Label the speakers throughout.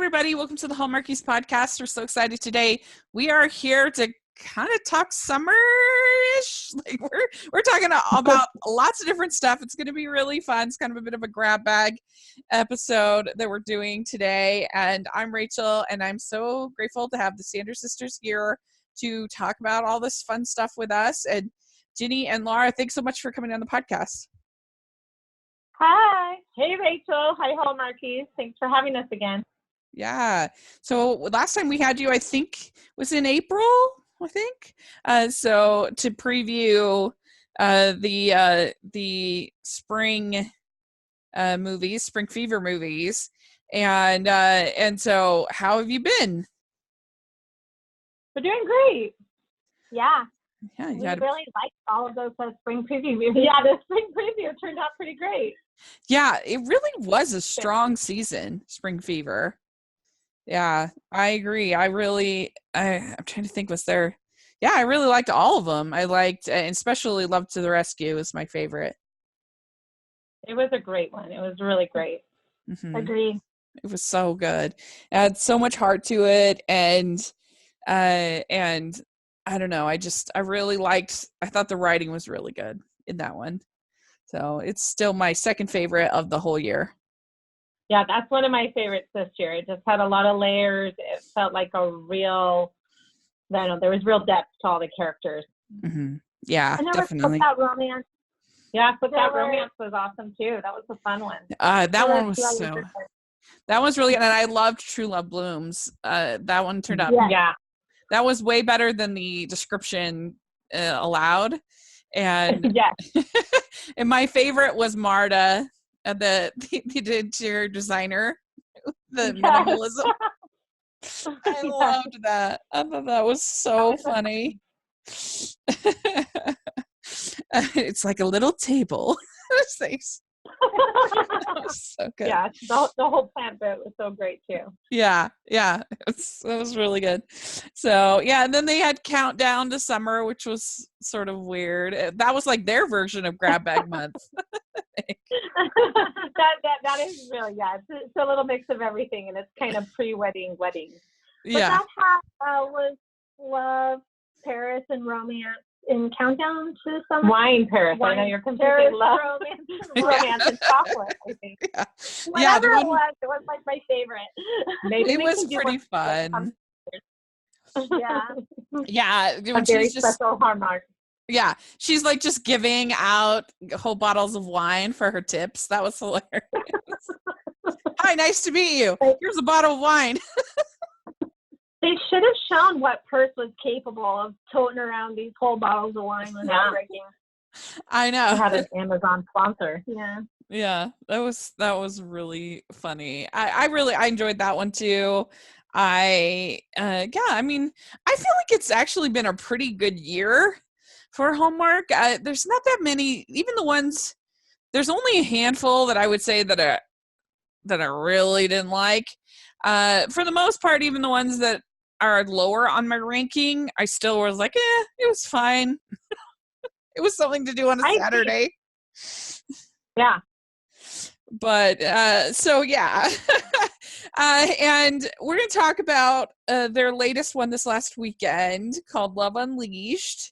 Speaker 1: everybody. Welcome to the Hallmarkies podcast. We're so excited today. We are here to kind of talk summer-ish. Like we're talking about lots of different stuff. It's going to be really fun. It's kind of a bit of a grab bag episode that we're doing today. And I'm Rachel, and I'm so grateful to have the Sanders sisters here to talk about all this fun stuff with us. And Ginny and Laura, thanks so much for coming on the podcast.
Speaker 2: Hi. Hey, Rachel. Hi, Hallmarkies. Thanks for having us again.
Speaker 1: Yeah. So last time we had you, I think, was in April, I think. So to preview the spring movies, spring fever movies. And so how have you been?
Speaker 2: We're doing great. Yeah.
Speaker 1: Yeah,
Speaker 2: we really liked all of those spring preview movies. Yeah, the spring preview turned out pretty great.
Speaker 1: Yeah, it really was a strong season, Spring Fever. Yeah, I agree. I'm trying to think, I really liked all of them. I liked, and especially Love to the Rescue is my favorite.
Speaker 2: It was a great one. It was really great. Mm-hmm. Agreed.
Speaker 1: It was so good. It had so much heart to it, and I don't know. I thought the writing was really good in that one. So it's still my second favorite of the whole year.
Speaker 2: Yeah, that's one of my favorites this year. It just had a lot of layers. It felt like there was real depth to all the characters.
Speaker 1: Mm-hmm. Yeah,
Speaker 2: and there
Speaker 1: definitely.
Speaker 2: Was romance. Yeah, That Romance was awesome too. That was a fun one.
Speaker 1: That was really good. And I loved True Love Blooms. That one turned out.
Speaker 2: Yeah.
Speaker 1: That was way better than the description allowed. And and my favorite was Marta, the interior designer, the minimalism. I loved that. I thought that was so funny. It's like a little table. That was so good.
Speaker 2: Yeah, the whole plant bit was so great too.
Speaker 1: Yeah, it was really good. So yeah, and then they had Countdown to Summer, which was sort of weird. That was like their version of Grab Bag Month.
Speaker 2: that is really it's a little mix of everything, and it's kind of pre-wedding. But
Speaker 1: yeah,
Speaker 2: that was love, Paris, and romance. In Countdown to Summer? Wine Paris. I know you're completely love romance and chocolate, I think.
Speaker 1: Yeah.
Speaker 2: Whatever it was like my favorite.
Speaker 1: Maybe it was pretty fun.
Speaker 2: Yeah.
Speaker 1: When
Speaker 2: a very special Hallmark.
Speaker 1: Yeah, she's like just giving out whole bottles of wine for her tips. That was hilarious. Hi, nice to meet you. Here's a bottle of wine.
Speaker 2: They should have shown what Perth was capable of toting around these whole bottles of wine without breaking.
Speaker 1: I know.
Speaker 2: They had an Amazon sponsor.
Speaker 1: Yeah, that was really funny. I enjoyed that one too. I feel like it's actually been a pretty good year for Hallmark. There's not that many, even the ones. There's only a handful that I would say that I really didn't like. For the most part, even the ones that are lower on my ranking, I still was like, it was fine. It was something to do on a Saturday.
Speaker 2: Yeah.
Speaker 1: But, so yeah. And we're going to talk about their latest one this last weekend called Love Unleashed.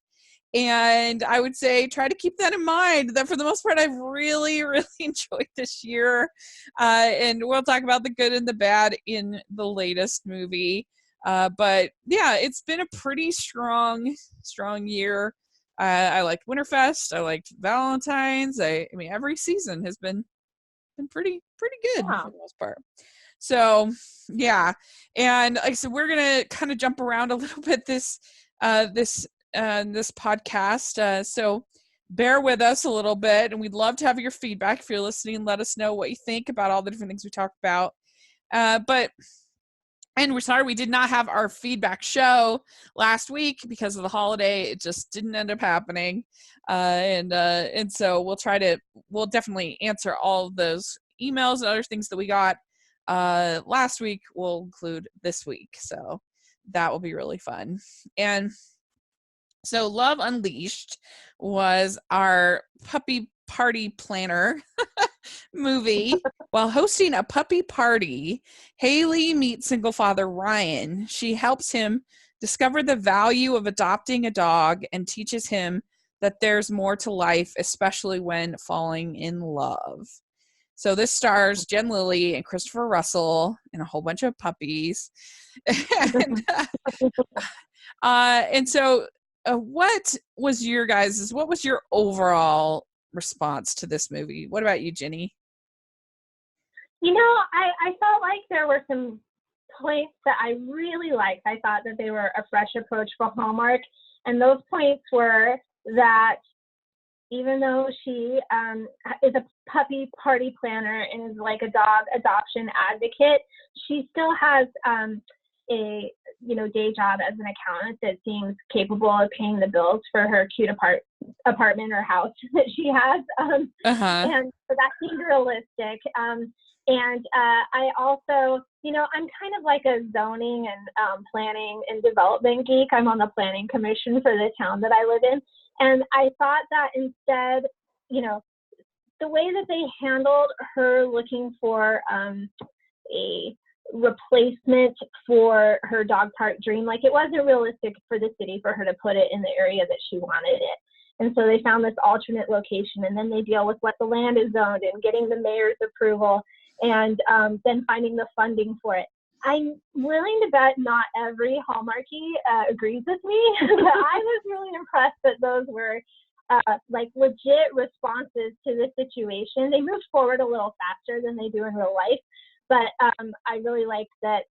Speaker 1: And I would say try to keep that in mind, that for the most part, I've really, really enjoyed this year. And we'll talk about the good and the bad in the latest movie. But yeah, it's been a pretty strong year. I liked Winterfest. I liked Valentine's. I mean, every season has been pretty good for the most part. So yeah. And like I said, we're going to kind of jump around a little bit this podcast. So bear with us a little bit, and we'd love to have your feedback. If you're listening, let us know what you think about all the different things we talked about. And we're sorry we did not have our feedback show last week because of the holiday. It just didn't end up happening. And so we'll definitely answer all of those emails and other things that we got last week. We'll include this week. So that will be really fun. And so Love Unleashed was our puppy party planner movie, while hosting a puppy party, Haley meets single father Ryan. She helps him discover the value of adopting a dog and teaches him that there's more to life, especially when falling in love. So this stars Jen Lilly and Christopher Russell and a whole bunch of puppies. And so what was your overall response to this movie? What about you, Ginny?
Speaker 2: I felt like there were some points that I really liked. I thought that they were a fresh approach for Hallmark. And those points were that even though she is a puppy party planner and is like a dog adoption advocate, she still has a day job as an accountant that seems capable of paying the bills for her cute apartment or house that she has. And so that seemed realistic. And I also, I'm kind of like a zoning and planning and development geek. I'm on the planning commission for the town that I live in. And I thought that instead, the way that they handled her looking for a replacement for her dog park dream, like it wasn't realistic for the city for her to put it in the area that she wanted it. And so they found this alternate location, and then they deal with what the land is zoned and getting the mayor's approval, and then finding the funding for it. I'm willing to bet not every Hallmarkie agrees with me, but I was really impressed that those were like legit responses to the situation. They moved forward a little faster than they do in real life, but I really liked that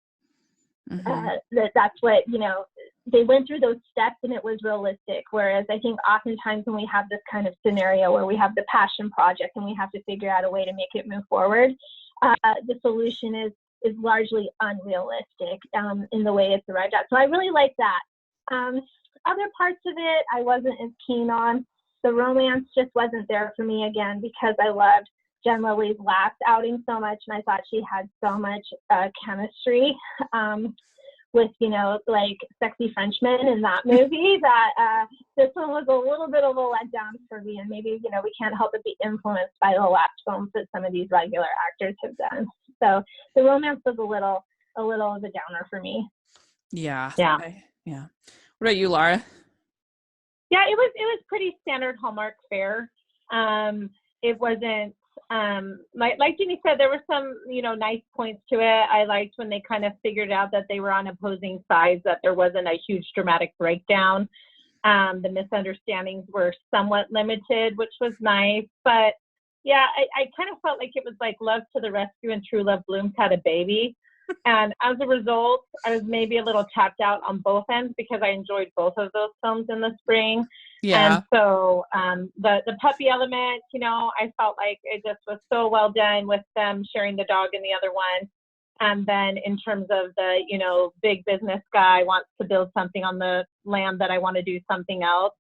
Speaker 2: that's what, they went through those steps and it was realistic. Whereas I think oftentimes when we have this kind of scenario where we have the passion project and we have to figure out a way to make it move forward, the solution is largely unrealistic in the way it's arrived at. So I really like that. Other parts of it I wasn't as keen on. The romance just wasn't there for me, again, because I loved Jen Lilly's last outing so much, and I thought she had so much chemistry with, like sexy Frenchmen in that movie, that this one was a little bit of a letdown for me. And maybe, we can't help but be influenced by the last films that some of these regular actors have done. So the romance was a little of a downer for me.
Speaker 1: Yeah. Yeah. What about you, Laura?
Speaker 3: Yeah, it was pretty standard Hallmark fare. It wasn't like Ginny said, there were some nice points to it. I liked when they kind of figured out that they were on opposing sides, that there wasn't a huge dramatic breakdown. The misunderstandings were somewhat limited, which was nice. But yeah, I kind of felt like it was like Love to the Rescue and True Love Blooms had a baby. And as a result, I was maybe a little tapped out on both ends because I enjoyed both of those films in the spring.
Speaker 1: Yeah.
Speaker 3: And so the puppy element, I felt like it just was so well done with them sharing the dog in the other one. And then in terms of the, big business guy wants to build something on the land that I want to do something else.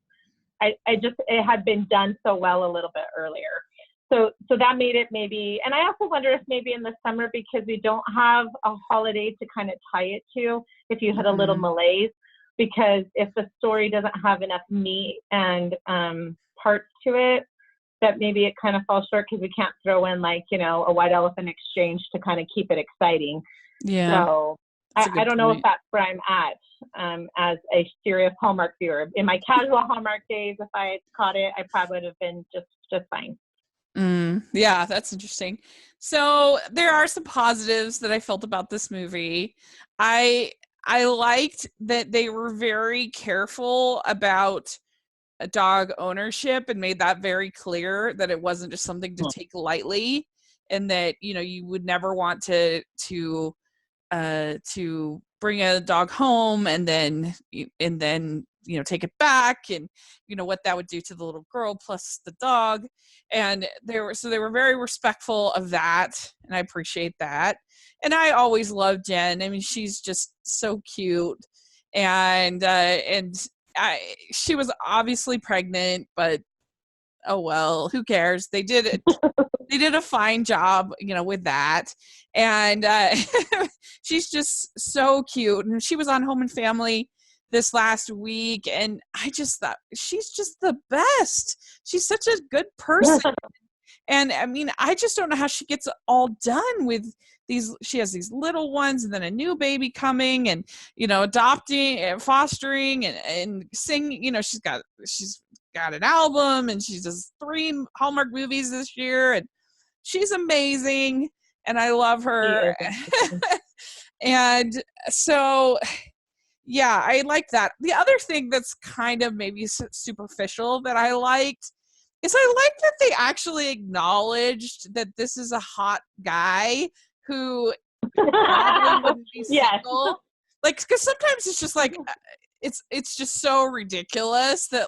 Speaker 3: It had been done so well a little bit earlier. So that made it maybe, and I also wonder if maybe in the summer, because we don't have a holiday to kind of tie it to, if you had a little malaise, because if the story doesn't have enough meat and parts to it, that maybe it kind of falls short because we can't throw in like, a white elephant exchange to kind of keep it exciting.
Speaker 1: Yeah.
Speaker 3: So I don't know if that's where I'm at as a serious Hallmark viewer. In my casual Hallmark days, if I had caught it, I probably would have been just fine.
Speaker 1: Yeah, that's interesting. So there are some positives that I felt about this movie. I liked that they were very careful about a dog ownership and made that very clear, that it wasn't just something to take lightly, and that you would never want to bring a dog home and then take it back, and what that would do to the little girl plus the dog. And they were very respectful of that, and I appreciate that. And I always loved Jen. I mean, she's just so cute, and she was obviously pregnant, but oh well, who cares? They did it. They did a fine job, with that. And she's just so cute. And she was on Home and Family this last week, and I just thought she's just the best. She's such a good person. And I mean, I just don't know how she gets all done with these. She has these little ones and then a new baby coming and, adopting and fostering and singing, she's got an album and she does 3 Hallmark movies this year and she's amazing and I love her. And so, yeah, I like that. The other thing that's kind of maybe superficial that I liked is I like that they actually acknowledged that this is a hot guy who probably wouldn't be single. Like, because sometimes it's just like, it's just so ridiculous that,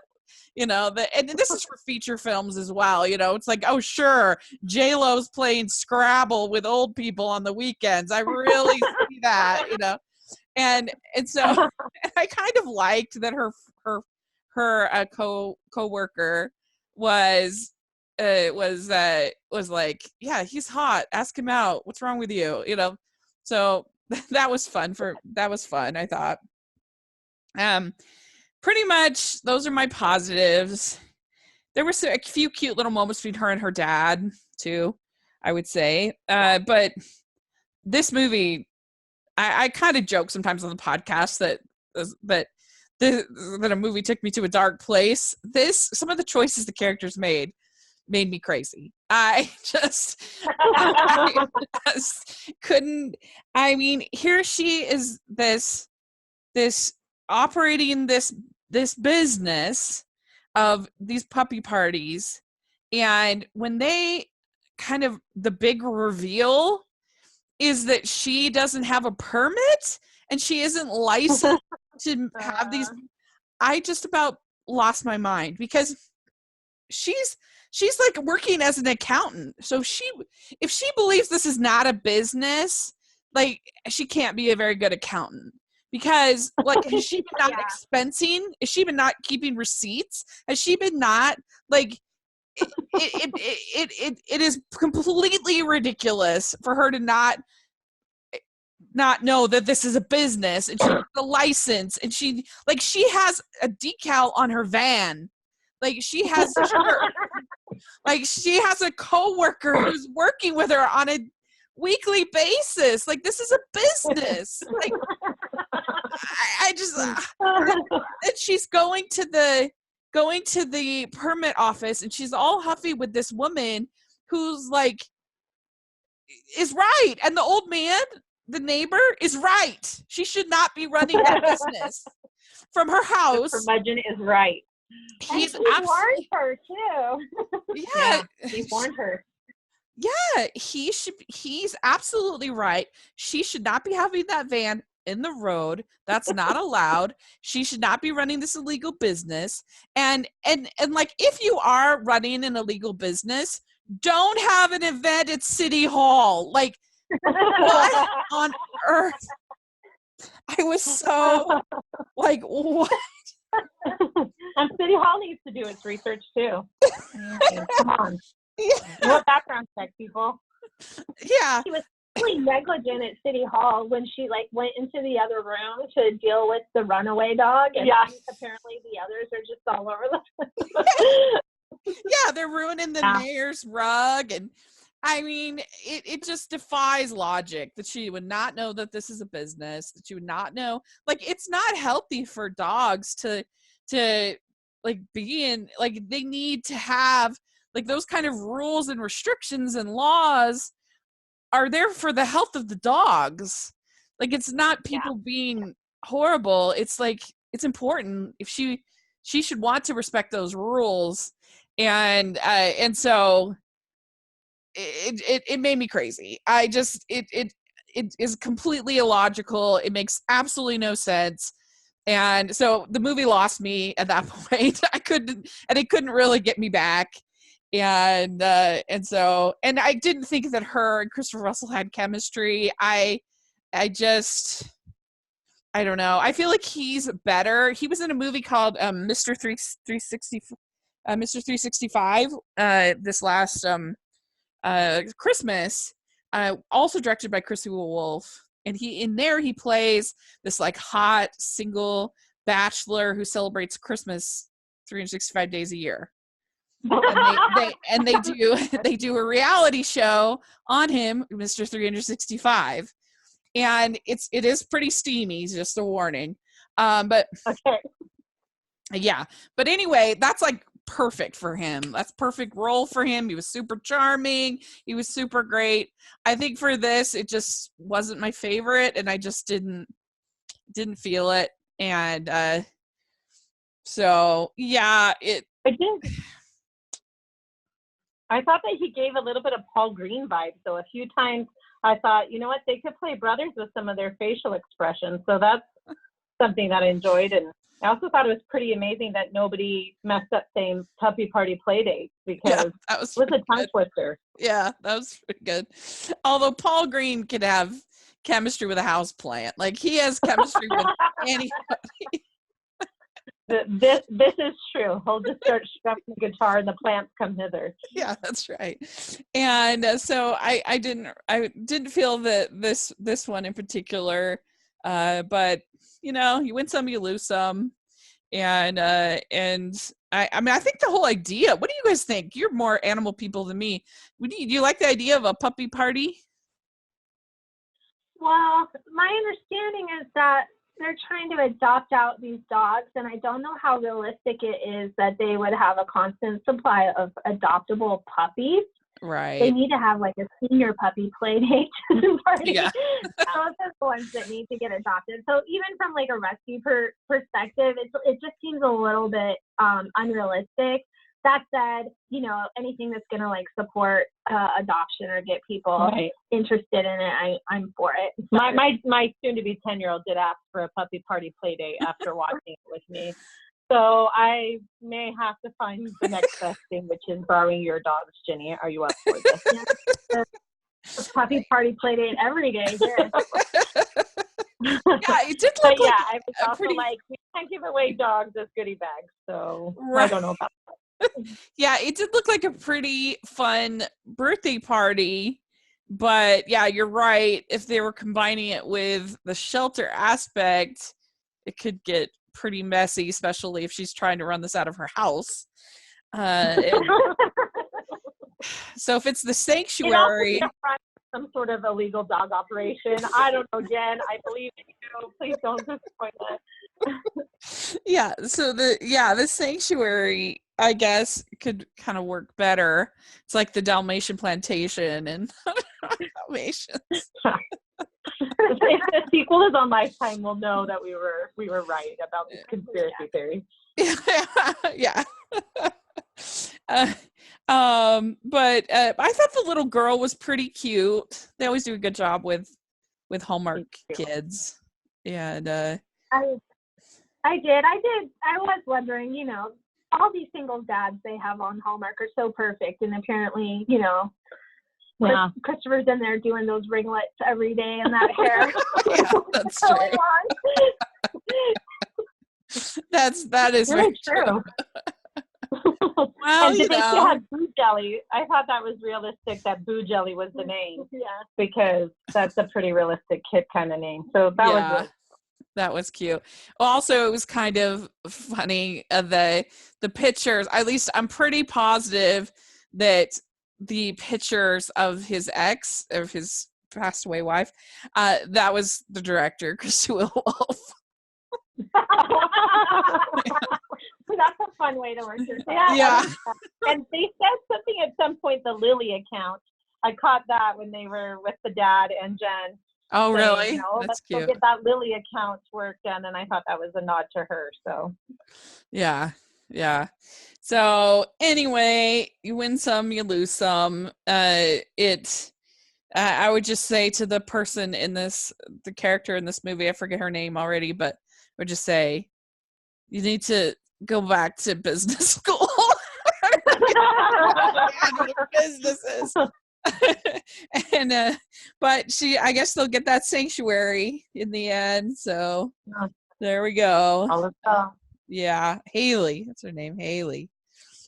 Speaker 1: and this is for feature films as well, it's like, oh, sure, J-Lo's playing Scrabble with old people on the weekends. I really see that, and so I kind of liked that her co-worker was like, yeah, he's hot, ask him out, what's wrong with you, so that was fun, I thought. Pretty much those are my positives. There were a few cute little moments between her and her dad too, I would say, but this movie, I kind of joke sometimes on the podcast that a movie took me to a dark place. Some of the choices the characters made me crazy. I just couldn't. I mean, here she is, this operating this business of these puppy parties, and when they kind of, the big reveal is that she doesn't have a permit and she isn't licensed to have these. I just about lost my mind because she's like working as an accountant. So if she believes this is not a business, like, she can't be a very good accountant because, like, has she been not expensing? Has she been not keeping receipts? Has she been not, like, it is completely ridiculous for her to not know that this is a business, and she has a license, and she has a decal on her van, like she has like she has a coworker who's working with her on a weekly basis. Like, this is a business. Like, I just and she's going to the permit office, and she's all huffy with this woman who's like, is right, and the old man, the neighbor, is right. She should not be running that business from her house.
Speaker 3: The curmudgeon is right.
Speaker 2: He warned her too.
Speaker 1: Yeah,
Speaker 3: he warned her.
Speaker 1: Yeah, he's absolutely right. She should not be having that van in the road. That's not allowed. She should not be running this illegal business. And like, if you are running an illegal business, don't have an event at City Hall. Like, what on earth? I was so like, what?
Speaker 3: And City Hall needs to do its research too. Come on.
Speaker 1: Yeah.
Speaker 3: What background check, people?
Speaker 1: Yeah.
Speaker 2: She was really negligent at City Hall when she went into the other room to deal with the runaway dog, and apparently the others are just all over the place.
Speaker 1: Yeah, they're ruining the mayor's rug, and I mean, it just defies logic that she would not know that this is a business, that she would not know. Like, it's not healthy for dogs to like be in, like, they need to have, like, those kind of rules and restrictions and laws are there for the health of the dogs. Like, it's not people being horrible. It's like, it's important. If she should want to respect those rules. And so it made me crazy. I just, it is completely illogical. It makes absolutely no sense. And so the movie lost me at that point. It couldn't really get me back. And so I didn't think that her and Christopher Russell had chemistry. I don't know. I feel like he's better. He was in a movie called Mr. 365 this last Christmas, also directed by Chrissy Wolf. And he plays this like hot single bachelor who celebrates Christmas 365 days a year. and they do a reality show on him, Mr. 365, and it is pretty steamy, just a warning. But
Speaker 3: Okay.
Speaker 1: yeah, but anyway, that's like perfect for him. That's perfect role for him. He was super charming. He was super great. I think for this, it just wasn't my favorite, and I just didn't feel it. And so yeah,
Speaker 3: I did. I thought that he gave a little bit of Paul Green vibes. So a few times I thought, you know what, they could play brothers with some of their facial expressions. So that's something that I enjoyed. And I also thought it was pretty amazing that nobody messed up saying puppy party play date, because
Speaker 1: that was
Speaker 3: it was a tongue twister.
Speaker 1: Yeah, that was pretty good. Although Paul Green could have chemistry with a house plant. Like, he has chemistry with anybody.
Speaker 3: This is true. He'll just start strumming the guitar and the plants come hither.
Speaker 1: Yeah, that's right. And so I didn't feel that this one in particular, but you know, you win some, you lose some. And I mean, I think the whole idea, what do you guys think? You're more animal people than me. Do you like the idea of a puppy party?
Speaker 2: Well, my understanding is that they're trying to adopt out these dogs, and I don't know how realistic it is that they would have a constant supply of adoptable puppies.
Speaker 1: Right.
Speaker 2: They need to have like a senior puppy play date party.
Speaker 1: Yeah.
Speaker 2: Those are the ones that need to get adopted. So even from like a rescue perspective, it just seems a little bit unrealistic. That said, you know, anything that's going to like support adoption or get people interested in it, I'm for it.
Speaker 3: My soon-to-be 10-year-old did ask for a puppy party play date after watching it with me. So I may have to find the next best thing, which is borrowing your dogs, Ginny. Are you up for this?
Speaker 2: A puppy party play date every day here.
Speaker 1: Yeah, it did look like
Speaker 3: I was also like, we can't give away dogs as goodie bags, so I don't know about that.
Speaker 1: Yeah, it did look like a pretty fun birthday party, but yeah, you're right. If they were combining it with the shelter aspect, it could get pretty messy, especially if she's trying to run this out of her house. So if it's the sanctuary,
Speaker 3: some sort of illegal dog operation. I don't know, Jen. I believe in you. Please don't disappoint us.
Speaker 1: Yeah. So the sanctuary, I guess, could kind of work better. It's like the Dalmatian plantation and Dalmatians.
Speaker 3: If the sequel is on Lifetime, we'll know that we were right about this conspiracy theory.
Speaker 1: Yeah. But I thought the little girl was pretty cute. They always do a good job with Hallmark kids. And
Speaker 2: I did. I was wondering, you know, all these single dads they have on Hallmark are so perfect, and apparently, you know, Christopher's in there doing those ringlets every day and that hair.
Speaker 1: Yeah, that's true. That is very true.
Speaker 3: Well, and did they still have Boo Jelly? I thought that was realistic that Boo Jelly was the name.
Speaker 2: Yeah.
Speaker 3: Because that's a pretty realistic kid kind of name. So
Speaker 1: that was cute. Also, it was kind of funny, the pictures. At least I'm pretty positive that the pictures of his passed away wife, that was the director, Christy Wolf.
Speaker 2: That's a fun way to work your
Speaker 1: Yeah.
Speaker 3: And they said something at some point, the Lily account. I caught that when they were with the dad and Jen.
Speaker 1: Oh,
Speaker 3: saying,
Speaker 1: really?
Speaker 3: You know,
Speaker 1: That's
Speaker 3: cute. Go get that Lily account work done, and I thought that was a nod to her. So.
Speaker 1: Yeah. So anyway, you win some, you lose some. I would just say to the person in the character in this movie, I forget her name already, but I would just say, you need to go back to business school. Businesses. And but I guess they'll get that sanctuary in the end. So there we go. Yeah, Haley. That's her name, Haley.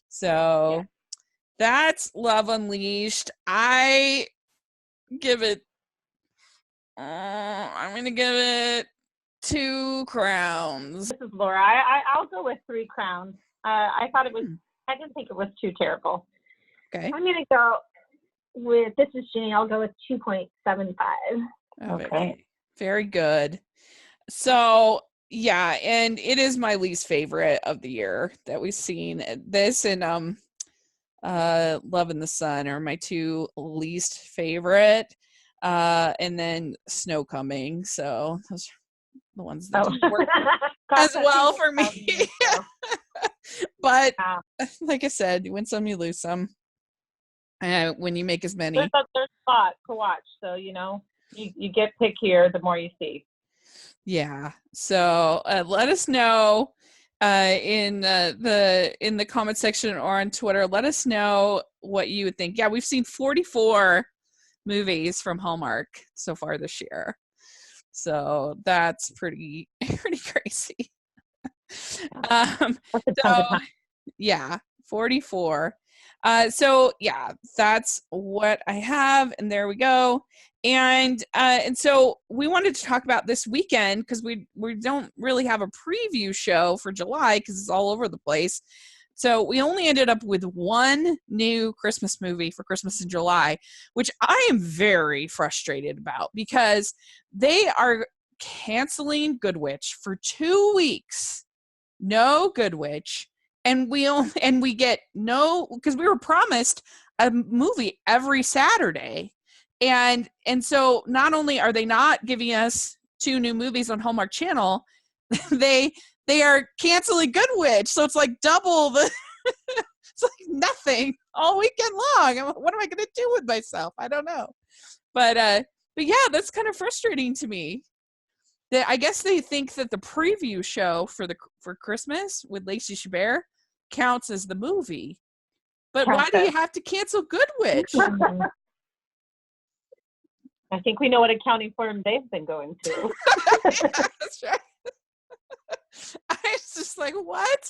Speaker 1: So that's Love Unleashed. I give it. I'm gonna give it 2 crowns.
Speaker 3: This is Laura. I'll go with 3 crowns. I thought it was I didn't think it was too terrible.
Speaker 1: Okay.
Speaker 2: I'm gonna go with This Is Ginny. I'll go with 2.75.
Speaker 3: Okay.
Speaker 1: Very good. So yeah, and it is my least favorite of the year that we've seen. This and Love in the Sun are my two least favorite. And then Snow Coming. So those are the ones that didn't work as well for me. But like I said, you win some, you lose some. When you make as many.
Speaker 3: There's a spot to watch, so you get pickier the more you see.
Speaker 1: Yeah. So let us know in the comment section or on Twitter. Let us know what you would think. Yeah, we've seen 44 movies from Hallmark so far this year. So that's pretty crazy. Yeah, 44. So yeah, that's what I have, and there we go. And so we wanted to talk about this weekend because we don't really have a preview show for July because it's all over the place. So we only ended up with one new Christmas movie for Christmas in July, which I am very frustrated about because they are canceling Good Witch for 2 weeks. No Good Witch. And we get no, because we were promised a movie every Saturday. And so not only are they not giving us 2 new movies on Hallmark Channel, they are canceling Good Witch. So it's like double the it's like nothing all weekend long. What am I going to do with myself? I don't know. But yeah, that's kind of frustrating to me. I guess they think that the preview show for Christmas with Lacey Chabert counts as the movie. But why do you have to cancel Good Witch?
Speaker 3: I think we know what accounting firm they've been going to.
Speaker 1: Yeah, that's right. I was just like, what?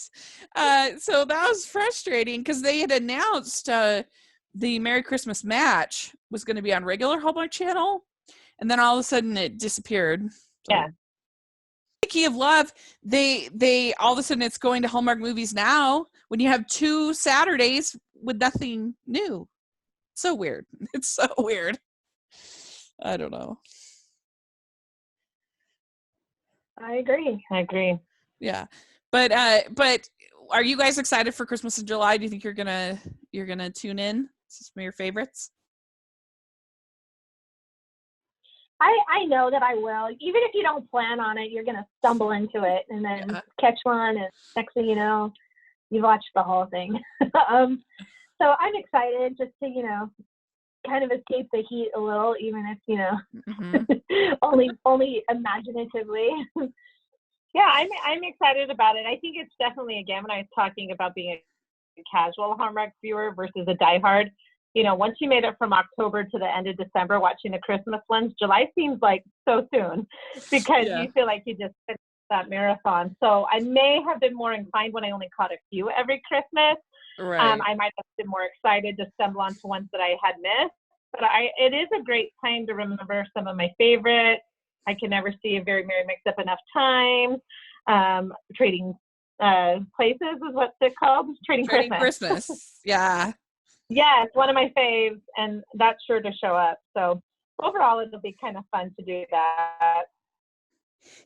Speaker 1: So that was frustrating because they had announced the Merry Christmas match was going to be on regular Hallmark Channel, and then all of a sudden it disappeared. So,
Speaker 3: yeah.
Speaker 1: Key of Love, they all of a sudden it's going to Hallmark Movies Now when you have 2 Saturdays with nothing new. So weird. It's so weird. I don't know.
Speaker 2: I agree.
Speaker 1: Yeah. But are you guys excited for Christmas in July? Do you think you're gonna tune in? Is this some of your favorites?
Speaker 2: I know that I will. Even if you don't plan on it, you're going to stumble into it and then catch one, and next thing you know, you've watched the whole thing. So I'm excited just to, kind of escape the heat a little, even if, only imaginatively.
Speaker 3: Yeah, I'm excited about it. I think it's definitely, again, when I was talking about being a casual Hallmark viewer versus a diehard, once you made it from October to the end of December watching the Christmas ones, July seems like so soon because you feel like you just finished that marathon. So I may have been more inclined when I only caught a few every Christmas.
Speaker 1: Right.
Speaker 3: I might have been more excited to stumble onto ones that I had missed. But it is a great time to remember some of my favorites. I Can Never See a Very Merry Mix Up Enough Time. Trading Places is what's it called? Trading
Speaker 1: Christmas. Yeah.
Speaker 3: Yeah, it's one of my faves, and that's sure to show up. So overall, it'll be kind of fun to do that.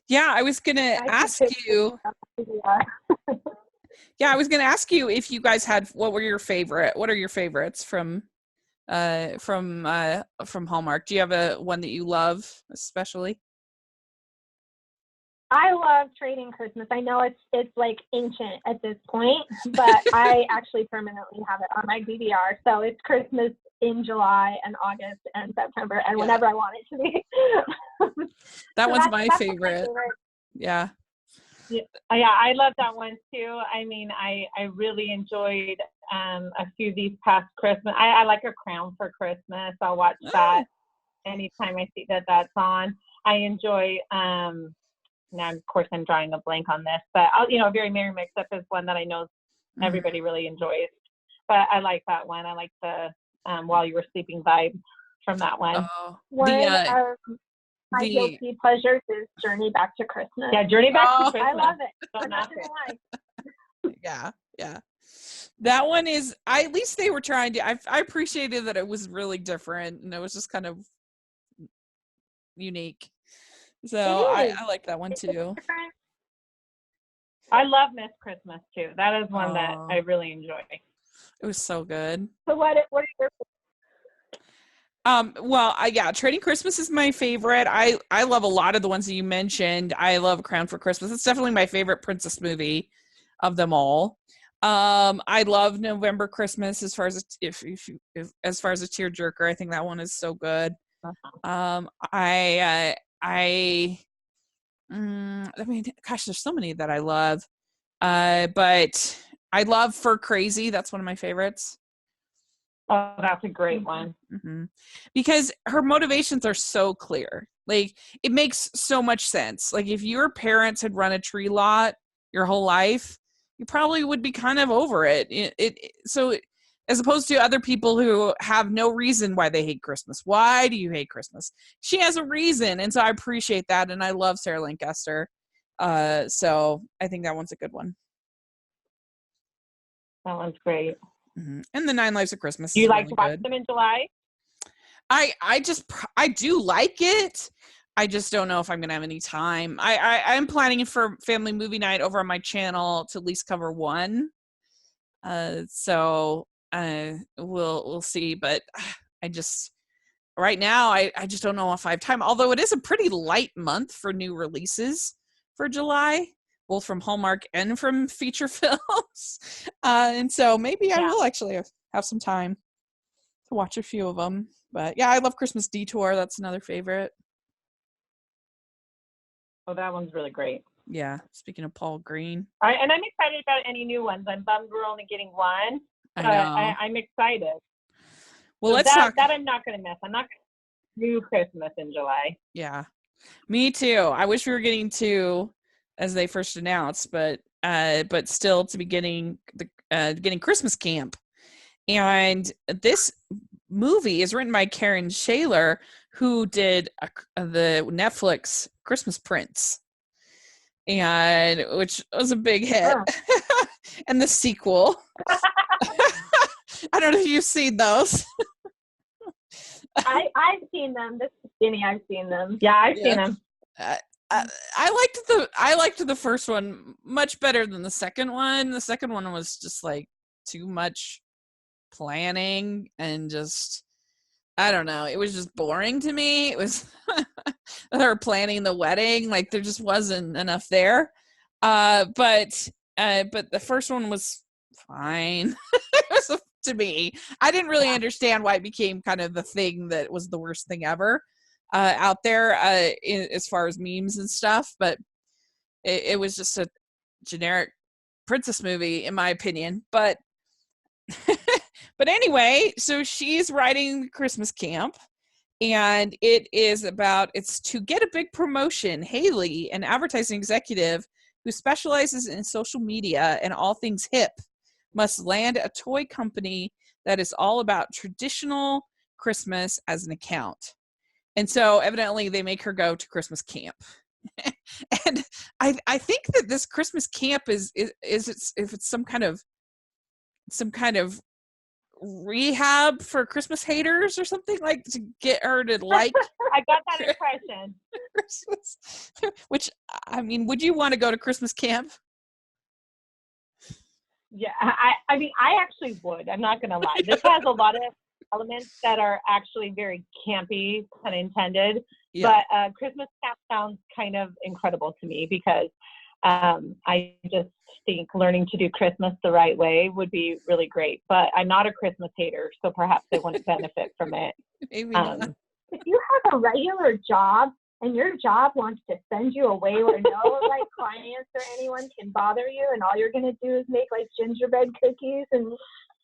Speaker 1: Yeah, I was going to ask you. Yeah, I was going to ask you if you guys had, what are your favorites from Hallmark? Do you have one that you love especially?
Speaker 2: I love Trading Christmas. I know it's like ancient at this point, but I actually permanently have it on my DVR. So it's Christmas in July and August and September and whenever I want it to be.
Speaker 1: That one's my favorite. Yeah.
Speaker 3: Yeah, I love that one too. I mean, I really enjoyed a few of these past Christmas. I like A Crown for Christmas. I'll watch that anytime I see that that's on. I enjoy now, of course, I'm drawing a blank on this, but A Very Merry Mix Up is one that I know everybody really enjoys. But I like that one. I like the While You Were Sleeping vibe from that one.
Speaker 2: One of my guilty pleasures is Journey Back to Christmas.
Speaker 3: Yeah, Journey Back to Christmas.
Speaker 2: I love it.
Speaker 3: I'm not gonna lie.
Speaker 1: Yeah. That one is, at least they were trying to, I appreciated that it was really different and it was just kind of unique. So I like that one too.
Speaker 3: I love Miss Christmas too. That is one that I really enjoy.
Speaker 1: It was so good.
Speaker 2: So what are your
Speaker 1: well, Trading Christmas is my favorite. I love a lot of the ones that you mentioned. I love Crown for Christmas. It's definitely my favorite princess movie of them all. I love November Christmas as far as as far as a tearjerker. I think that one is so good. I mean, gosh, there's so many that I love. But I love For Crazy. That's one of my favorites.
Speaker 3: Oh, that's a great one.
Speaker 1: Mm-hmm. Because her motivations are so clear. Like, it makes so much sense. Like, if your parents had run a tree lot your whole life, you probably would be kind of over it. So as opposed to other people who have no reason why they hate Christmas. Why do you hate Christmas? She has a reason, and so I appreciate that, and I love Sarah Lancaster. So I think that one's a good one.
Speaker 3: That one's great.
Speaker 1: Mm-hmm. And The 9 Lives of Christmas.
Speaker 3: Do you like
Speaker 1: really
Speaker 3: to watch them in July?
Speaker 1: I do like it. I just don't know if I'm gonna have any time. I'm planning for family movie night over on my channel to at least cover one. So we'll see. But I just right now I just don't know if I have time. Although it is a pretty light month for new releases for July, both from Hallmark and from feature films. And so maybe I will actually have some time to watch a few of them. But yeah, I love Christmas Detour. That's another favorite.
Speaker 3: Oh, that one's really great.
Speaker 1: Yeah, speaking of Paul Green.
Speaker 3: And I'm excited about any new ones. I'm bummed we're only getting one.
Speaker 1: I know.
Speaker 3: I'm excited.
Speaker 1: Well,
Speaker 3: so
Speaker 1: let's talk.
Speaker 3: That I'm not going to miss. I'm not going to do Christmas in July.
Speaker 1: Yeah, me too. I wish we were getting two as they first announced, but still to be getting Christmas Camp. And this movie is written by Karen Shaler, who did the Netflix Christmas Prince, and which was a big hit. Oh. And the sequel. I don't know if you've seen those.
Speaker 2: I've seen them. This is Ginny. I've seen them.
Speaker 3: Yeah, I've seen them.
Speaker 1: I liked the first one much better than the second one. The second one was just like too much planning and just, I don't know, it was just boring to me. It was her planning the wedding, like there just wasn't enough there. But the first one was fine. To me, I didn't really understand why it became kind of the thing that was the worst thing ever out there as far as memes and stuff. But it was just a generic princess movie, in my opinion. But but anyway, so she's writing Christmas Camp, and it's to get a big promotion. Haley, an advertising executive who specializes in social media and all things hip, must land a toy company that is all about traditional Christmas as an account. And so evidently they make her go to Christmas camp. And I think that this Christmas camp is if it's some kind of rehab for Christmas haters or something, like to get her to like
Speaker 3: I got that impression.
Speaker 1: Christmas. Which, I mean, would you want to go to Christmas camp?
Speaker 3: Yeah, I mean, I actually would. I'm not going to lie. This has a lot of elements that are actually very campy, pun intended. Yeah. But Christmas camp sounds kind of incredible to me because I just think learning to do Christmas the right way would be really great. But I'm not a Christmas hater, so perhaps I wouldn't benefit from it.
Speaker 1: Maybe not.
Speaker 2: If you have a regular job and your job wants to send you away where no like clients or anyone can bother you, and all you're gonna do is make like gingerbread cookies and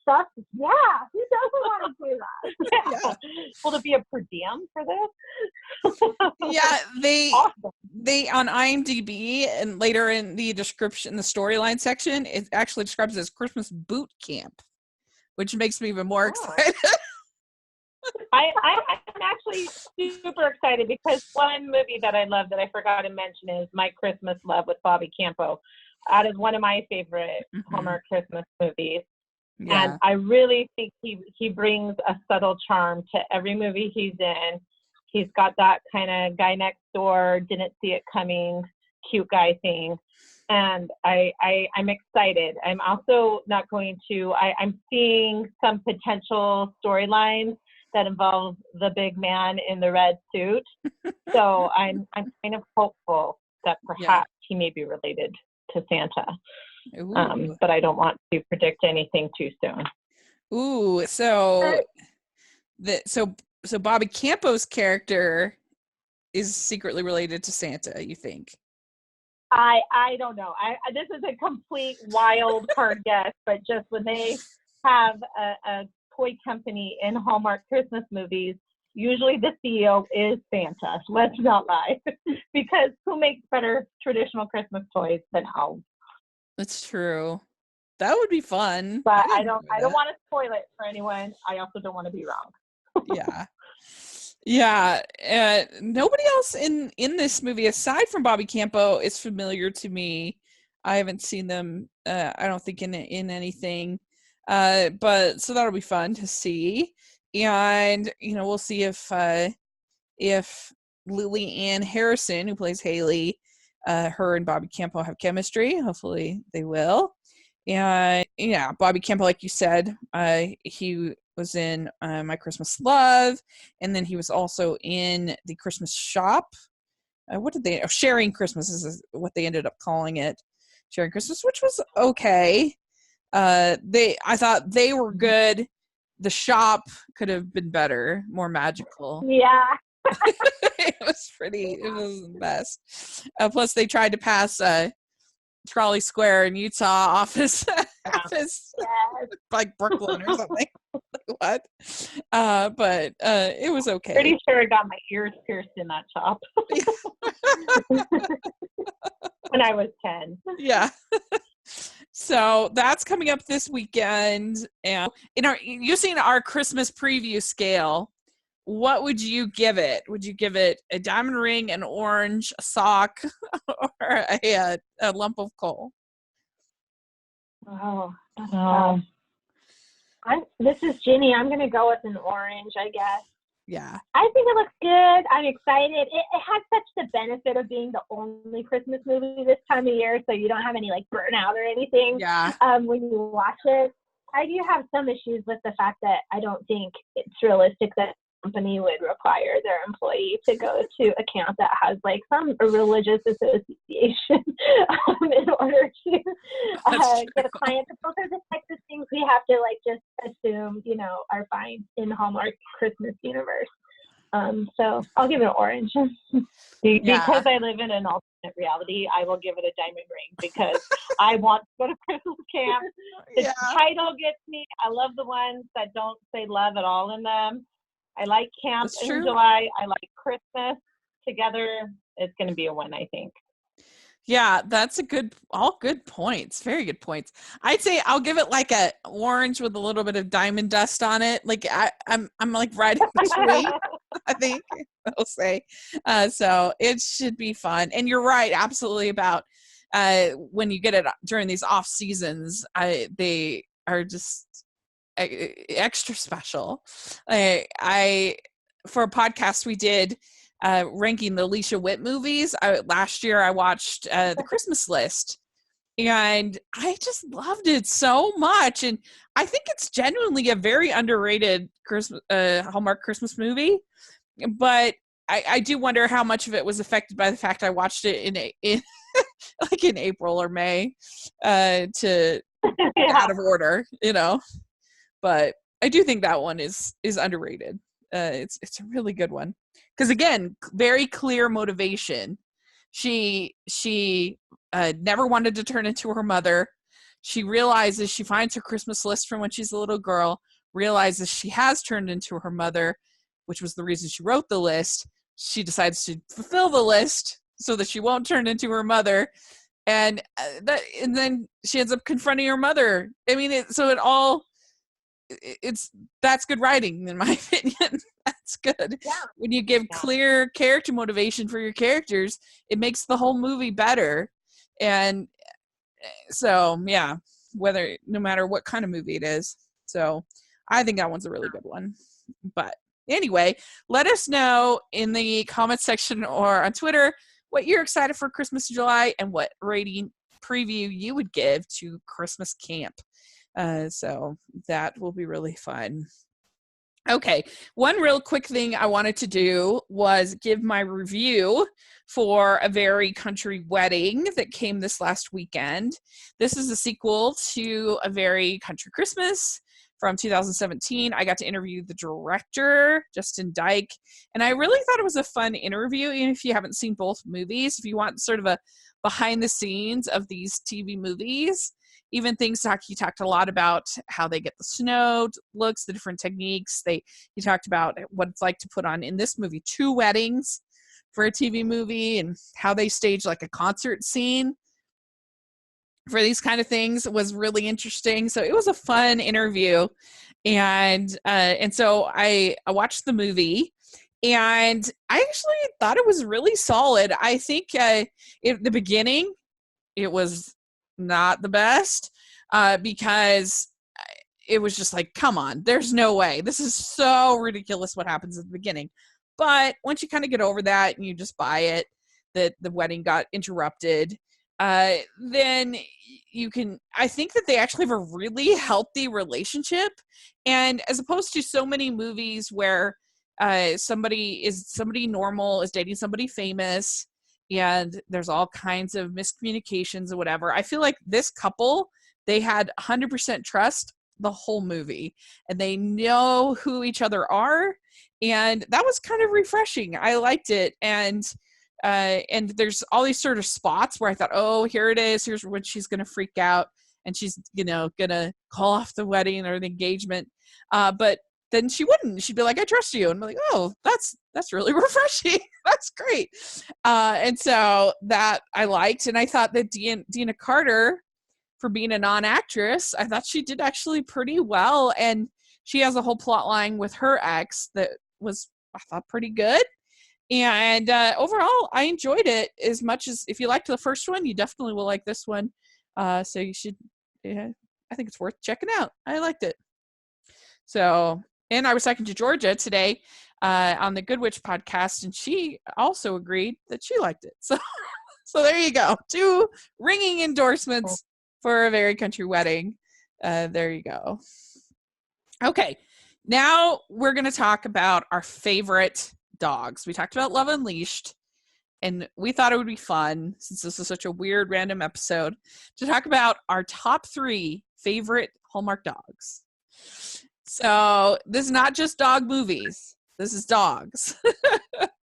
Speaker 2: stuff, yeah, who doesn't want to do that?
Speaker 3: Yeah. Will it be a per diem for this?
Speaker 1: Yeah, they on IMDb and later in the description, the storyline section, it actually describes it as Christmas boot camp, which makes me even more excited.
Speaker 3: I'm actually super excited because one movie that I love that I forgot to mention is My Christmas Love with Bobby Campo, That is one of my favorite
Speaker 1: Mm-hmm.
Speaker 3: Hallmark Christmas movies.
Speaker 1: Yeah.
Speaker 3: And I really think he brings a subtle charm to every movie he's in. He's got that kind of guy next door, didn't see it coming, cute guy thing. And I'm excited. I'm also not going to, I'm seeing some potential storylines that involve the big man in the red suit. So I'm kind of hopeful that perhaps he may be related to Santa. But I don't want to predict anything too soon.
Speaker 1: Ooh, so Bobby Campo's character is secretly related to Santa, you think?
Speaker 3: I don't know. This is a complete wild card guess, but just when they have a toy company in Hallmark Christmas movies, usually the CEO is Santa. Let's not lie, because who makes better traditional Christmas toys than elves?
Speaker 1: That's true. That would be fun.
Speaker 3: But I don't want to spoil it for anyone. I also don't want to be wrong.
Speaker 1: Yeah. Nobody else in this movie aside from Bobby Campo is familiar to me. I haven't seen them. I don't think in anything. But so that'll be fun to see. And we'll see if Lily Ann Harrison, who plays Haley, her and Bobby Campo have chemistry. Hopefully they will. And yeah, Bobby Campo, like you said, he was in My Christmas Love, and then he was also in The Christmas Shop. What did they? Sharing Christmas is what they ended up calling it, Sharing Christmas, which was okay. I thought they were good. The Shop could have been better, more magical.
Speaker 2: Yeah.
Speaker 1: It was the best. Plus, they tried to pass Trolley Square in Utah office like Brooklyn or something. What? But it was okay.
Speaker 3: Pretty sure I got my ears pierced in that shop when I was 10.
Speaker 1: Yeah. So that's coming up this weekend. And you've seen our Christmas preview scale. What would you give it? Would you give it a diamond ring, an orange, a sock, or a lump of coal?
Speaker 2: Oh, this is Ginny. I'm going to go with an orange, I guess.
Speaker 1: Yeah.
Speaker 2: I think it looks good. I'm excited. It has such the benefit of being the only Christmas movie this time of year, so you don't have any burnout or anything.
Speaker 1: Yeah.
Speaker 2: When you watch it. I do have some issues with the fact that I don't think it's realistic that company would require their employee to go to a camp that has some religious association in order to get a client. Those are the types of things we have to just assume are fine in Hallmark Christmas universe. So I'll give it an orange.
Speaker 3: Because I live in an alternate reality, I will give it a diamond ring because I want to go to Christmas camp. The title gets me. I love the ones that don't say love at all in them. I like camp in July. I like Christmas together. It's going to be a win, I think.
Speaker 1: Yeah, that's all good points. Very good points. I'd say I'll give it a orange with a little bit of diamond dust on it. I'm right in between, I think I'll say. So it should be fun. And you're right, absolutely, about when you get it during these off seasons, they are just extra special. For a podcast we did ranking the Alicia Witt movies. Last year I watched The Christmas List, and I just loved it so much. And I think it's genuinely a very underrated Hallmark Christmas movie. But I do wonder how much of it was affected by the fact I watched it in in April or May to out of order, But I do think that one is underrated. It's a really good one because, again, very clear motivation. She never wanted to turn into her mother. She realizes, she finds her Christmas list from when she's a little girl, realizes she has turned into her mother, which was the reason she wrote the list. She decides to fulfill the list so that she won't turn into her mother. And then she ends up confronting her mother. I mean, that's good writing, in my opinion. That's good. Yeah. When you give clear character motivation for your characters, it makes the whole movie better. And So yeah, no matter what kind of movie it is. So I think that one's a really good one. But anyway, let us know in the comments section or on Twitter what you're excited for Christmas in July and what rating preview you would give to Christmas Camp. So that will be really fun. Okay, one real quick thing I wanted to do was give my review for A Very Country Wedding that came this last weekend. This is a sequel to A Very Country Christmas from 2017. I got to interview the director, Justin Dyke, and I really thought it was a fun interview, even if you haven't seen both movies. If you want sort of a behind the scenes of these TV movies, even things he talked a lot about how they get the snow looks, the different techniques. He talked about what it's like to put on, in this movie, 2 weddings for a TV movie and how they stage like a concert scene for these kind of things. Was really interesting. So it was a fun interview. And so I watched the movie and I actually thought it was really solid. I think at the beginning, it was not the best because it was just like, come on, there's no way. This is so ridiculous what happens at the beginning. But once you kind of get over that and you just buy it, that the wedding got interrupted, then you can, I think that they actually have a really healthy relationship. And as opposed to so many movies where somebody normal is dating somebody famous, and there's all kinds of miscommunications or whatever. I feel like this couple, they had 100% trust the whole movie, and they know who each other are, and that was kind of refreshing. I liked it, and there's all these sort of spots where I thought, oh, here it is. Here's when she's going to freak out, and she's going to call off the wedding or the engagement, but then she wouldn't. She'd be like, I trust you. And I'm like, oh, that's really refreshing. That's great. And so that I liked. And I thought that Dina Carter, for being a non-actress, I thought she did actually pretty well. And she has a whole plot line with her ex that was, I thought, pretty good. And overall, I enjoyed it as much as, if you liked the first one, you definitely will like this one. So you should, yeah, I think it's worth checking out. I liked it. So, and I was talking to Georgia today on the Good Witch podcast, and she also agreed that she liked it. So there you go. 2 ringing endorsements for A Very Country Wedding. There you go. Okay, now we're going to talk about our favorite dogs. We talked about Love Unleashed, and we thought it would be fun, since this is such a weird random episode, to talk about our top 3 favorite Hallmark dogs. So this is not just dog movies. This is dogs.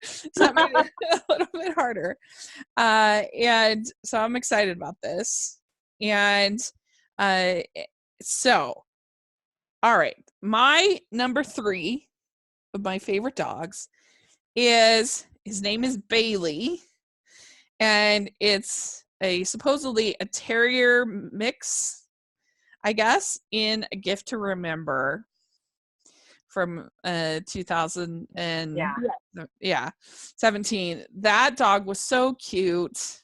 Speaker 1: So that made it a little bit harder. And so I'm excited about this. And so, all right. My number 3 of my favorite dogs his name is Bailey. And it's supposedly a terrier mix, I guess, in A Gift to Remember from 2017. That dog was so cute,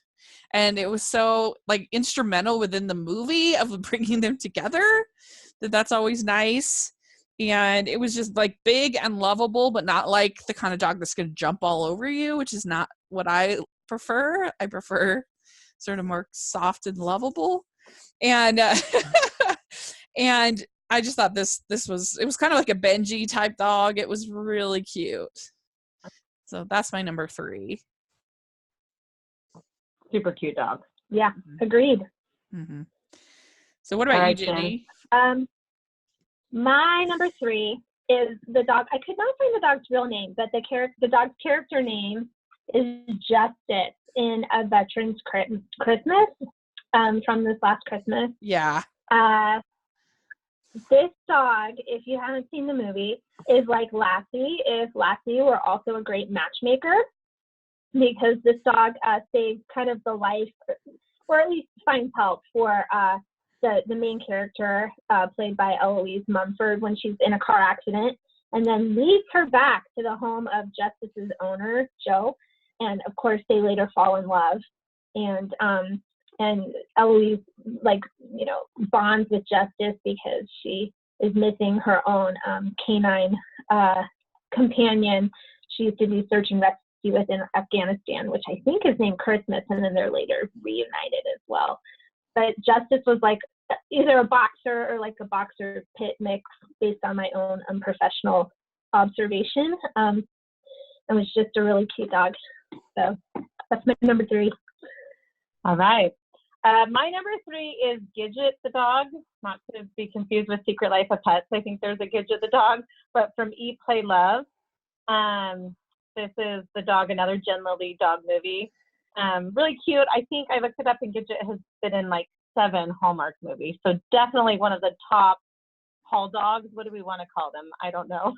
Speaker 1: and it was so like instrumental within the movie of bringing them together. That's always nice. And it was just like big and lovable, but not like the kind of dog that's going to jump all over you, which is not what I prefer. I prefer sort of more soft and lovable. And and I just thought it was kind of like a Benji type dog. It was really cute. So that's my number 3.
Speaker 3: Super cute dog.
Speaker 2: Yeah, agreed.
Speaker 1: Mm-hmm. So what about you, Ginny?
Speaker 2: My number 3 is the dog. I could not find the dog's real name, but the dog's character name is Justice in A Veteran's Christmas from this last Christmas.
Speaker 1: Yeah.
Speaker 2: This dog, if you haven't seen the movie, is like Lassie if Lassie were also a great matchmaker, because this dog saves kind of the life, or at least finds help for the main character, played by Eloise Mumford, when she's in a car accident, and then leads her back to the home of Justice's owner, Joe. And of course, they later fall in love. And Eloise like, you know, bonds with Justice because she is missing her own canine companion she used to do search and rescue with in Afghanistan, which I think is named Christmas, and then they're later reunited as well. But Justice was like either a boxer or like a boxer pit mix based on my own unprofessional observation. It was just a really cute dog. So that's my number 3.
Speaker 3: All right. My number 3 is Gidget the dog, not to be confused with Secret Life of Pets. I think there's a Gidget the dog, but from Eat, Play, Love. This is the dog, another Jen Lilly dog movie. Really cute. I think I looked it up and Gidget has been in like 7 Hallmark movies. So definitely one of the top Hall dogs. What do we want to call them? I don't know.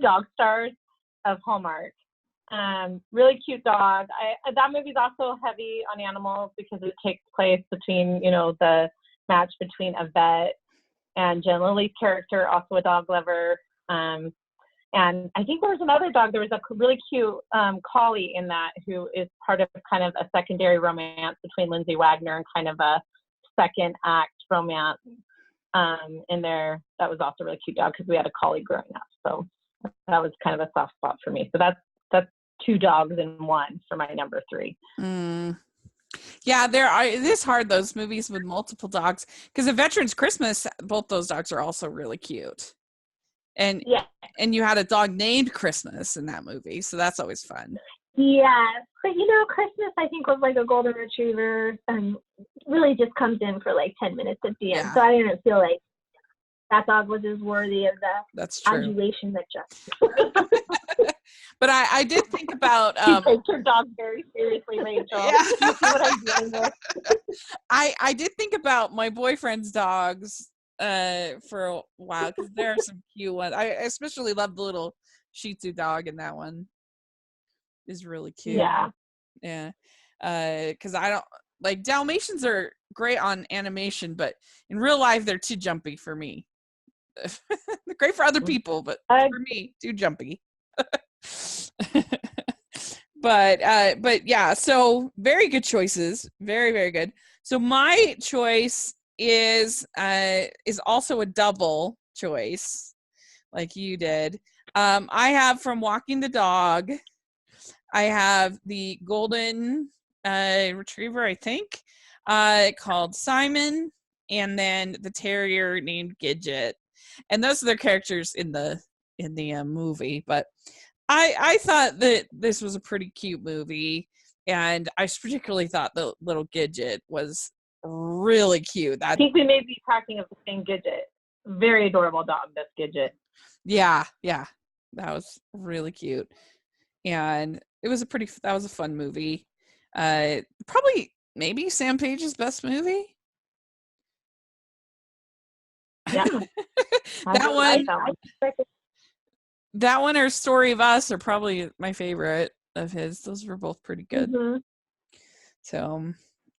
Speaker 3: Dog stars of Hallmark. Really cute dog. That movie's also heavy on animals because it takes place between, you know, the match between a vet and Jen Lilly's character, also a dog lover. And I think there was another dog. There was a really cute collie in that who is part of kind of a secondary romance between Lindsay Wagner and kind of a second act romance in there. That was also a really cute dog because we had a collie growing up. So that was kind of a soft spot for me. So that's 2 dogs in one for my number 3.
Speaker 1: Yeah, it is hard, those movies with multiple dogs, because at Veterans Christmas, both those dogs are also really cute. And
Speaker 2: Yeah.
Speaker 1: And you had a dog named Christmas in that movie, so that's always fun.
Speaker 2: Yeah, but you know, Christmas I think was like a golden retriever and really just comes in for like 10 minutes at the end.
Speaker 1: Yeah.
Speaker 2: So I didn't feel like that dog was as worthy of the
Speaker 1: That's true.
Speaker 2: adulation that Justice.
Speaker 1: But I did think about
Speaker 3: You take your dog very seriously, Rachel.
Speaker 1: Yeah.
Speaker 3: You see what I'm dealing with?
Speaker 1: I did think about my boyfriend's dogs for a while, because there are some cute ones. I especially love the little Shih Tzu dog in that one. Is really cute. Yeah. Because I don't like, Dalmatians are great on animation, but in real life they're too jumpy for me. They're great for other people, but for me, too jumpy. But yeah, so very good choices. Very, very good. So my choice is also a double choice, like you did. I have from Walking the Dog, I have the golden retriever, I think, called Simon, and then the terrier named Gidget. And those are their characters in the movie. But I thought that this was a pretty cute movie, and I particularly thought the little Gidget was really cute.
Speaker 3: I think we may be talking of the same Gidget. Very adorable dog, this Gidget.
Speaker 1: Yeah, that was really cute, and that was a fun movie. Probably maybe Sam Page's best movie.
Speaker 3: Yeah,
Speaker 1: that one or Story of Us are probably my favorite of his. Those were both pretty good.
Speaker 2: Mm-hmm.
Speaker 1: So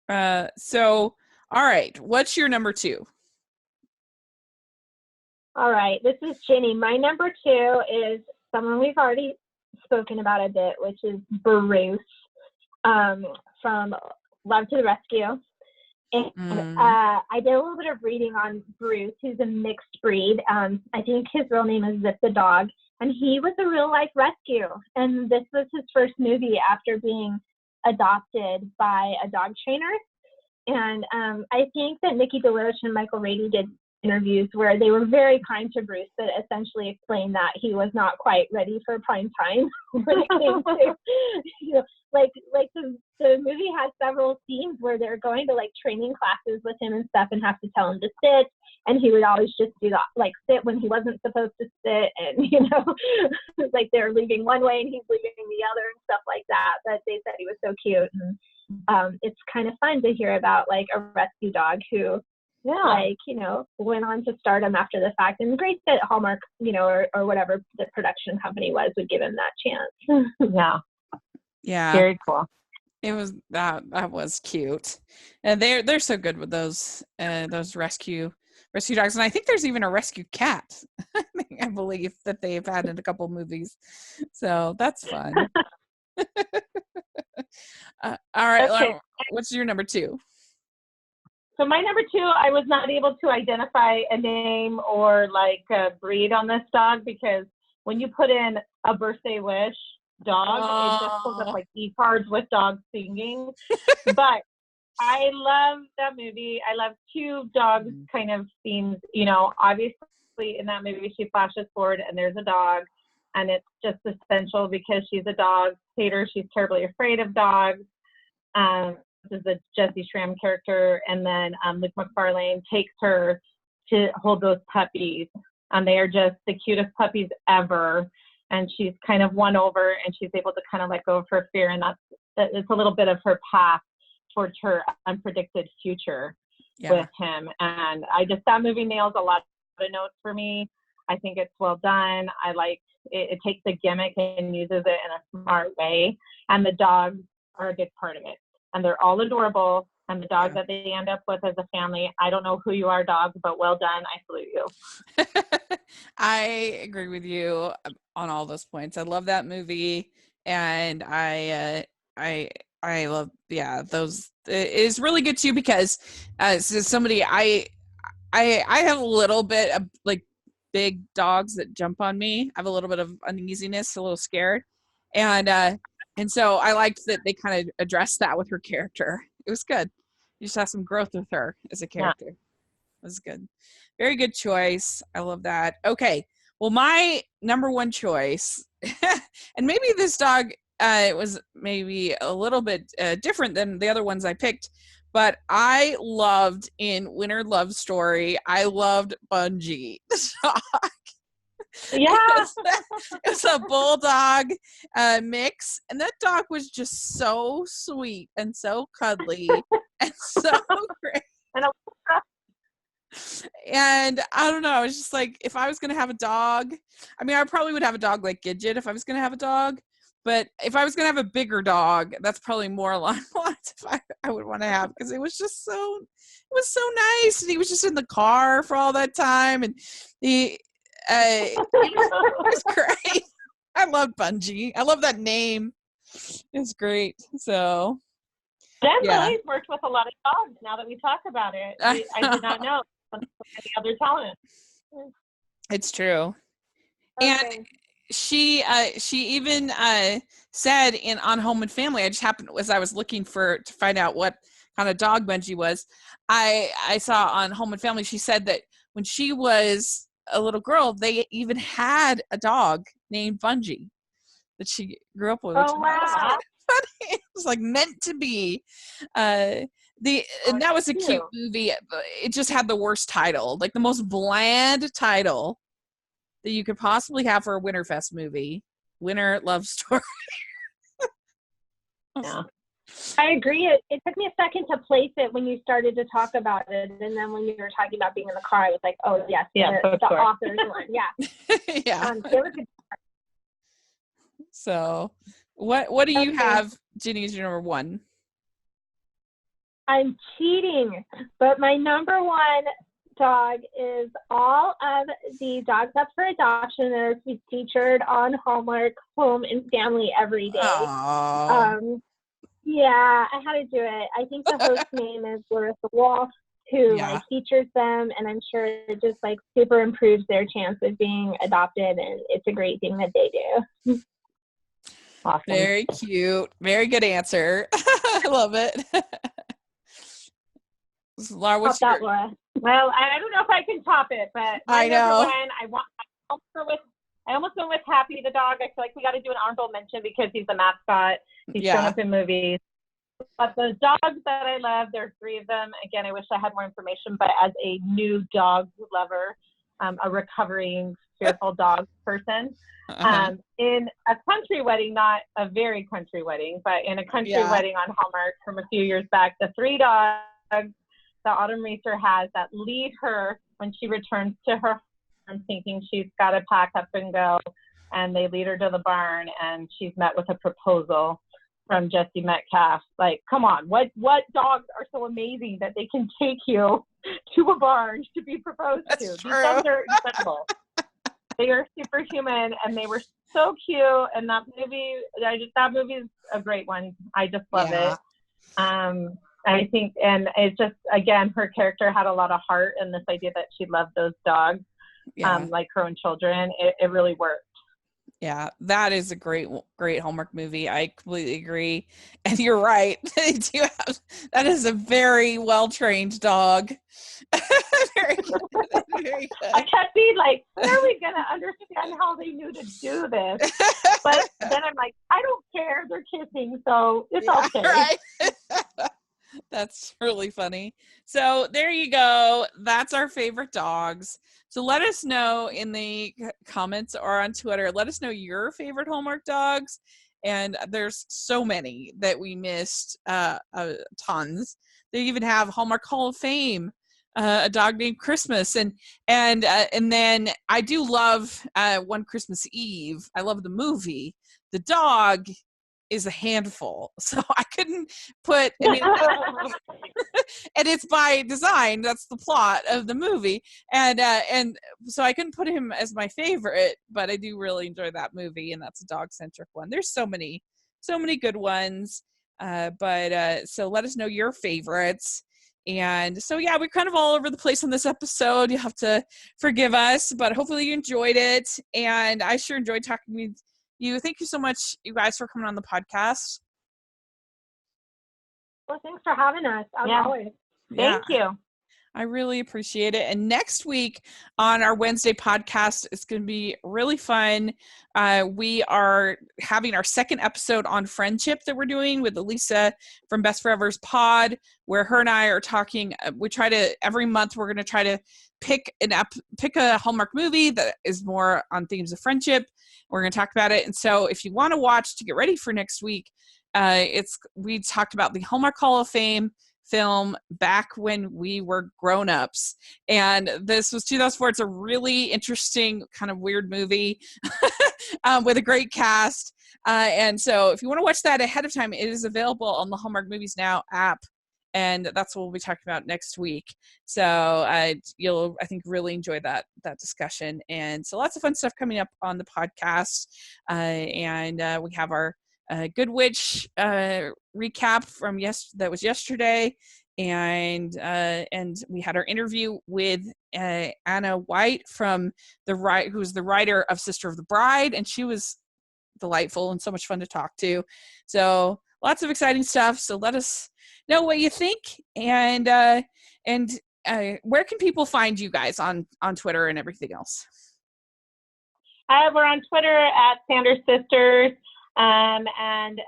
Speaker 1: all right, what's your number 2?
Speaker 2: All right, this is Ginny. My number 2 is someone we've already spoken about a bit, which is Bruce from Love to the Rescue. And I did a little bit of reading on Bruce, who's a mixed breed. I think his real name is Zip the dog, and he was a real life rescue. And this was his first movie after being adopted by a dog trainer. And I think that Nikki DeLoach and Michael Rady did interviews where they were very kind to Bruce, but essentially explained that he was not quite ready for prime time when it came to, you know, like the movie has several scenes where they're going to like training classes with him and stuff and have to tell him to sit, and he would always just do that, like sit when he wasn't supposed to sit, and you know, like they're leaving one way and he's leaving the other and stuff like that. But they said he was so cute, and it's kind of fun to hear about like a rescue dog who like, you know, went on to stardom after the fact. And great that Hallmark, you know, or whatever the production company was, would give him that chance.
Speaker 1: Yeah.
Speaker 3: Very cool.
Speaker 1: It was that was cute. And they're so good with those rescue dogs. And I think there's even a rescue cat, I believe, that they've had in a couple movies. So that's fun. All right,
Speaker 3: Okay.
Speaker 1: Laura, what's your number 2?
Speaker 3: So my number 2, I was not able to identify a name or like a breed on this dog because when you put in a birthday wish dog, it just pulls up like e-cards with dogs singing. But I love that movie. I love cute dog kind of scenes. You know, obviously in that movie she flashes forward and there's a dog, and it's just essential because she's a dog hater. She's terribly afraid of dogs. This is the Jesse Schramm character, and then Luke McFarlane takes her to hold those puppies, and they are just the cutest puppies ever. And she's kind of won over, and she's able to kind of let go of her fear, and it's a little bit of her path towards her unpredicted future with him. And that movie nails a lot of notes for me. I think it's well done. I like it. It takes a gimmick and uses it in a smart way, and the dogs are a big part of it. And they're all adorable. And the dog that they end up with as a family, I don't know who you are, dog, but well done. I salute you.
Speaker 1: I agree with you on all those points. I love that movie, and I love those. It is really good too because as somebody I have a little bit of like big dogs that jump on me. I have a little bit of uneasiness, a little scared, and so I liked that they kind of addressed that with her character. It was good. You just have some growth with her as a character. Yeah. It was good. Very good choice. I love that. Okay. Well, my number 1 choice, and maybe this dog was maybe a little bit different than the other ones I picked, but I loved in Winter Love Story, I loved Bungie, the dog.
Speaker 3: Yeah.
Speaker 1: It's a bulldog mix, and that dog was just so sweet and so cuddly and so great. And I don't know, I was just like, if I was gonna have a dog, I mean, I probably would have a dog like Gidget if I was gonna have a dog, but if I was gonna have a bigger dog, that's probably more along the lines if I would want to have, because it was so nice, and he was just in the car for all that time, and he was great. I love Bungie. I love that name. It's great. So
Speaker 3: Jen Lilly's worked with a lot of dogs. Now that we talk about it, I did not know any other talent.
Speaker 1: It's true. Okay. And she even said on Home and Family, I just happened as I was looking to find out what kind of dog Bungie was, I saw on Home and Family, she said that when she was a little girl, they even had a dog named Bungie that she grew up with.
Speaker 3: Oh, wow.
Speaker 1: It was like meant to be. And that was a cute movie. It just had the worst title, like the most bland title that you could possibly have for a Winterfest movie. Winter Love Story.
Speaker 2: Yeah. I agree. It took me a second to place it when you started to talk about it, and then when you were talking about being in the car, I was like, "Oh yes, the author's one." Yeah,
Speaker 1: yeah.
Speaker 2: It was good.
Speaker 1: So, what do you have, Ginny, as your number 1?
Speaker 2: I'm cheating, but my number 1 dog is all of the dogs up for adoption that are featured on Hallmark Home and Family every day. Yeah, I had to do it. I think the host name is Larissa Wolf, who features them, and I'm sure it just like super improves their chance of being adopted, and it's a great thing that they do.
Speaker 1: Awesome. Very cute. Very good answer. I love it. Laura, what's your...
Speaker 3: Laura? Well, I don't know if I can top it, but
Speaker 1: I know.
Speaker 3: I almost went with Happy the dog. I feel like we got to do an honorable mention because he's a mascot. He's shown up in movies. But the dogs that I love, there are 3 of them. Again, I wish I had more information, but as a new dog lover, a recovering fearful dog person, in a country wedding, not a very country wedding, but in a country wedding on Hallmark from a few years back, the 3 dogs that Autumn Reeser has that lead her when she returns to her home thinking she's got to pack up and go, and they lead her to the barn, and she's met with a proposal from Jesse Metcalf. Like, come on, what dogs are so amazing that they can take you to a barn to be proposed to? These dogs are incredible. They are superhuman, and they were so cute. And that movie is a great one. I just love it. I think, and it's just, again, her character had a lot of heart, and this idea that she loved those dogs, like her own children, it really worked.
Speaker 1: Yeah, that is a great Hallmark movie. I completely agree. And you're right. That is a very well-trained dog. Very good. Very good.
Speaker 3: I kept being like, when are we going to understand how they knew to do this? But then I'm like, I don't care. They're kissing, so it's okay.
Speaker 1: Right? That's really funny. So there you go. That's our favorite dogs. So let us know in the comments or on Twitter. Let us know your favorite Hallmark dogs. And there's so many that we missed, tons. They even have Hallmark Hall of Fame, a dog named Christmas, and then I do love One Christmas Eve. I love the movie. The dog is a handful, so I couldn't put. I mean, and it's by design. That's the plot of the movie, and so I couldn't put him as my favorite. But I do really enjoy that movie, and that's a dog-centric one. There's so many good ones. So let us know your favorites. And so, yeah, we're kind of all over the place on this episode. You have to forgive us, but hopefully you enjoyed it. And I sure enjoyed talking with you. Thank you so much, you guys, for coming on the podcast.
Speaker 2: Well, thanks for having us, as always.
Speaker 3: Thank you.
Speaker 1: I really appreciate it. And next week on our Wednesday podcast, it's going to be really fun. We are having our second episode on friendship that we're doing with Elisa from Best Forever's pod, where her and I are talking. We try to, every month, we're going to try to pick a Hallmark movie that is more on themes of friendship. We're going to talk about it. And so if you want to watch to get ready for next week, we talked about the Hallmark Hall of Fame film back when we were grown-ups, and this was 2004. It's a really interesting, kind of weird movie with a great cast, and so if you want to watch that ahead of time, it is available on the Hallmark Movies Now app, and that's what we'll be talking about next week. So you'll, I think, really enjoy that discussion. And so lots of fun stuff coming up on the podcast, and we have our Good Witch recap from that was yesterday, and we had our interview with Anna White from who's the writer of Sister of the Bride, and she was delightful and so much fun to talk to. So lots of exciting stuff. So let us know what you think, and where can people find you guys on Twitter and everything else?
Speaker 3: We're on Twitter at Sanders Sisters. And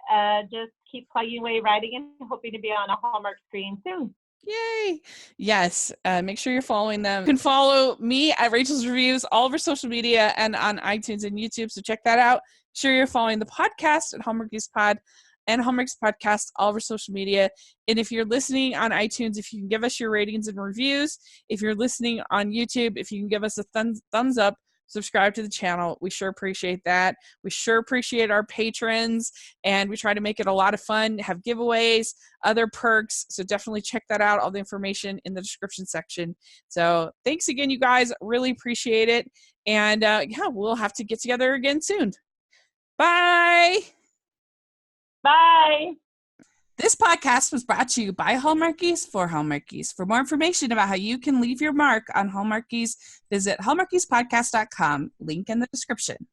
Speaker 3: just keep plugging away, writing, and hoping to be on a Hallmark screen soon.
Speaker 1: Yay! Yes, make sure you're following them. You can follow me at Rachel's Reviews, all over social media, and on iTunes and YouTube, so check that out. Make sure you're following the podcast at Hallmarkies Pod and Hallmarkies Podcast, all over social media. And if you're listening on iTunes, if you can give us your ratings and reviews. If you're listening on YouTube, if you can give us a thumbs up, subscribe to the channel. We sure appreciate that. We sure appreciate our patrons, and we try to make it a lot of fun, have giveaways, other perks. So definitely check that out. All the information in the description section. So thanks again, you guys. Really appreciate it. And we'll have to get together again soon. Bye.
Speaker 3: Bye.
Speaker 1: This podcast was brought to you by Hallmarkies for Hallmarkies. For more information about how you can leave your mark on Hallmarkies, visit hallmarkiespodcast.com. Link in the description.